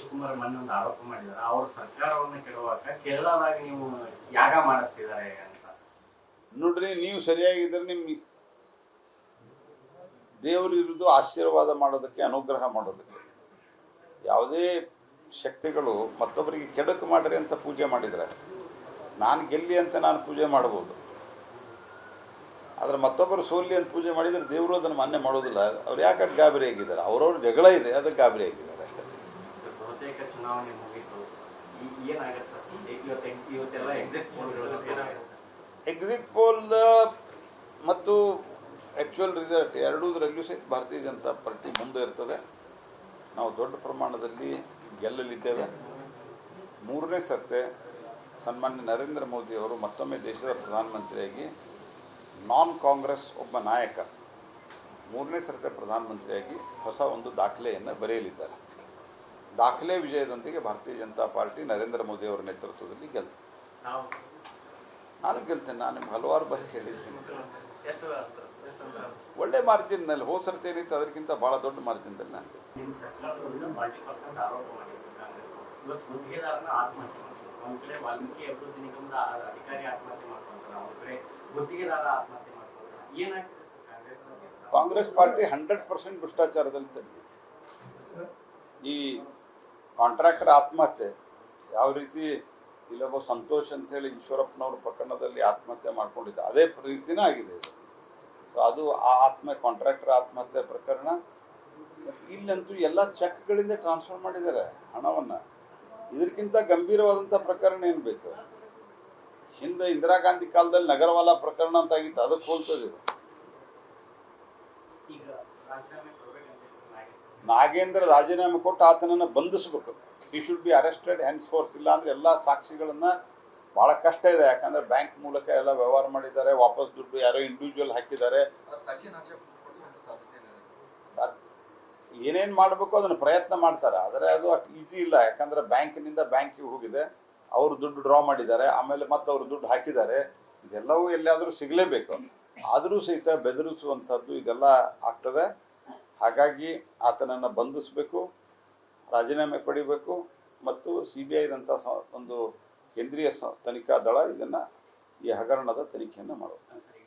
ಶಿವಕುಮಾರ್ ಮೊನ್ನೆ ಒಂದು ಆರೋಪ ಮಾಡಿದ್ದಾರೆ, ಅವರು ಸರ್ಕಾರವನ್ನು ಕೆಡವಾಗ ಕೇರಳದಾಗ ನೀವು ಯಾಗ ಮಾಡಿಸ್ತಿದ್ದಾರೆ ಅಂತ. ನೋಡ್ರಿ, ನೀವು ಸರಿಯಾಗಿದ್ರೆ ನಿಮ್ಮ ದೇವರು ಇರುವುದು ಆಶೀರ್ವಾದ ಮಾಡೋದಕ್ಕೆ, ಅನುಗ್ರಹ ಮಾಡೋದಕ್ಕೆ. ಯಾವುದೇ ಶಕ್ತಿಗಳು ಮತ್ತೊಬ್ಬರಿಗೆ ಕೆಡಕು ಮಾಡ್ರಿ ಅಂತ ಪೂಜೆ ಮಾಡಿದರೆ, ನಾನು ಗೆಲ್ಲಿ ಅಂತ ನಾನು ಪೂಜೆ ಮಾಡ್ಬೋದು, ಆದರೆ ಮತ್ತೊಬ್ಬರು ಸೋಲ್ಲಿ ಅಂತ ಪೂಜೆ ಮಾಡಿದರೆ ದೇವರು ಅದನ್ನು ಮಾನ್ಯ ಮಾಡೋದಿಲ್ಲ. ಅವ್ರು ಯಾಕೆ ಗಾಬರಿ ಆಗಿದ್ದಾರೆ? ಅವ್ರವ್ರ ಜಗಳ ಇದೆ, ಅದಕ್ಕೆ ಗಾಬರಿ ಆಗಿದ್ದಾರೆ ಅಷ್ಟೇ. ಬಹುತೇಕ ಚುನಾವಣೆ ಮುಗಿತು, ಏನಾಗುತ್ತೆ ಇವತ್ತೆಲ್ಲ ಎಕ್ಸಿಟ್ ಪೋಲ್ ಮತ್ತು ಆ್ಯಕ್ಚುಯಲ್ ರಿಸಲ್ಟ್ ಎರಡೂದರಲ್ಲೂ ಸಹಿತ ಭಾರತೀಯ ಜನತಾ ಪಾರ್ಟಿ ಮುಂದೆ ಇರ್ತದೆ. ನಾವು ದೊಡ್ಡ ಪ್ರಮಾಣದಲ್ಲಿ ಗೆಲ್ಲಲಿದ್ದೇವೆ. ಮೂರನೇ ಸರ್ತೆ ಸನ್ಮಾನ್ಯ ನರೇಂದ್ರ ಮೋದಿ ಅವರು ಮತ್ತೊಮ್ಮೆ ದೇಶದ ಪ್ರಧಾನಮಂತ್ರಿಯಾಗಿ ನಾನ್ ಕಾಂಗ್ರೆಸ್ ಒಬ್ಬ ನಾಯಕ ಮೂರನೇ ಸರ್ತೆ ಪ್ರಧಾನಮಂತ್ರಿಯಾಗಿ ಹೊಸ ಒಂದು ದಾಖಲೆಯನ್ನು ಬರೆಯಲಿದ್ದಾರೆ. ದಾಖಲೆ ವಿಜಯದೊಂದಿಗೆ ಭಾರತೀಯ ಜನತಾ ಪಾರ್ಟಿ ನರೇಂದ್ರ ಮೋದಿ ಅವರ ನೇತೃತ್ವದಲ್ಲಿ ಗೆಲ್ತದೆ. ನಾನು ಗೆಲ್ತೇನೆ. ನಾನು ನಿಮ್ಗೆ ಹಲವಾರು ಬಾರಿ ಹೇಳಿದ್ದೀನಿ. ಒಳ್ಳೆ ಮಾರ್ಜಿನ್ನಲ್ಲಿ ಹೋದ ಸರ್ತಿ ಏನಿತ್ತು ಅದಕ್ಕಿಂತ ಭಾಳ ದೊಡ್ಡ ಮಾರ್ಜಿನ್ದಲ್ಲಿ ನಾನು ಕಾಂಗ್ರೆಸ್ ಪಾರ್ಟಿ 100% ಭ್ರಷ್ಟಾಚಾರದಲ್ಲಿ ತಂದಿದೆ. ಈ ಕಾಂಟ್ರಾಕ್ಟರ್ ಆತ್ಮಹತ್ಯೆ ಯಾವ ರೀತಿ ಇಲ್ಲೊಬ್ಬ ಸಂತೋಷ್ ಅಂತ ಹೇಳಿ ಈಶ್ವರಪ್ಪನವ್ರ ಪ್ರಕರಣದಲ್ಲಿ ಆತ್ಮಹತ್ಯೆ ಮಾಡ್ಕೊಂಡಿದ್ದ, ಅದೇ ರೀತಿನೇ ಆಗಿದೆ ಇದು. ಸೊ ಅದು ಆ ಕಾಂಟ್ರಾಕ್ಟರ್ ಆತ್ಮಹತ್ಯೆ ಪ್ರಕರಣ. ಇಲ್ಲಂತೂ ಎಲ್ಲ ಚೆಕ್ಗಳಿಂದ ಟ್ರಾನ್ಸ್ಫರ್ ಮಾಡಿದ್ದಾರೆ ಹಣವನ್ನು. ಇದಕ್ಕಿಂತ ಗಂಭೀರವಾದಂಥ ಪ್ರಕರಣ ಏನು ಬೇಕು? ಹಿಂದೆ ಇಂದಿರಾ ಗಾಂಧಿ ಕಾಲದಲ್ಲಿ ನಗರವಾಲ ಪ್ರಕರಣ ಅಂತ ಆಗಿತ್ತು, ಅದಕ್ಕೆ ಹೋಲ್ತದೆ. ನಾಗೇಂದ್ರ ರಾಜೀನಾಮೆ ಕೊಟ್ಟು ಆತನನ್ನು ಬಂಧಿಸಬೇಕು. ಈ should be arrested hence fourth. ಇಲ್ಲ ಅಂದರೆ ಎಲ್ಲ ಸಾಕ್ಷಿಗಳನ್ನು ಭಾಳ ಕಷ್ಟ ಇದೆ. ಯಾಕಂದರೆ ಬ್ಯಾಂಕ್ ಮೂಲಕ ಎಲ್ಲ ವ್ಯವಹಾರ ಮಾಡಿದ್ದಾರೆ, ವಾಪಸ್ ದುಡ್ಡು ಯಾರೋ ಇಂಡಿವಿಜುವಲ್ ಹಾಕಿದ್ದಾರೆ. ಏನೇನು ಮಾಡಬೇಕು ಅದನ್ನು ಪ್ರಯತ್ನ ಮಾಡ್ತಾರೆ, ಆದರೆ ಅದು ಅಷ್ಟು ಈಸಿ ಇಲ್ಲ. ಯಾಕಂದರೆ ಬ್ಯಾಂಕಿನಿಂದ ಬ್ಯಾಂಕಿಗೆ ಹೋಗಿದೆ, ಅವರು ದುಡ್ಡು ಡ್ರಾ ಮಾಡಿದ್ದಾರೆ, ಆಮೇಲೆ ಮತ್ತೆ ಅವರು ದುಡ್ಡು ಹಾಕಿದ್ದಾರೆ. ಇದೆಲ್ಲವೂ ಎಲ್ಲಿಯಾದರೂ ಸಿಗಲೇಬೇಕು. ಆದರೂ ಸಹಿತ ಬೆದರಿಸುವಂಥದ್ದು ಇದೆಲ್ಲ ಆಗ್ತದೆ. ಹಾಗಾಗಿ ಆತನನ್ನು ಬಂಧಿಸಬೇಕು, ರಾಜೀನಾಮೆ ಪಡಿಬೇಕು ಮತ್ತು CBIದಂಥ ಒಂದು ಕೇಂದ್ರೀಯ ತನಿಖಾ ದಳ ಇದನ್ನು ಈ ಹಗರಣದ ತನಿಖೆಯನ್ನು ಮಾಡಬೇಕು.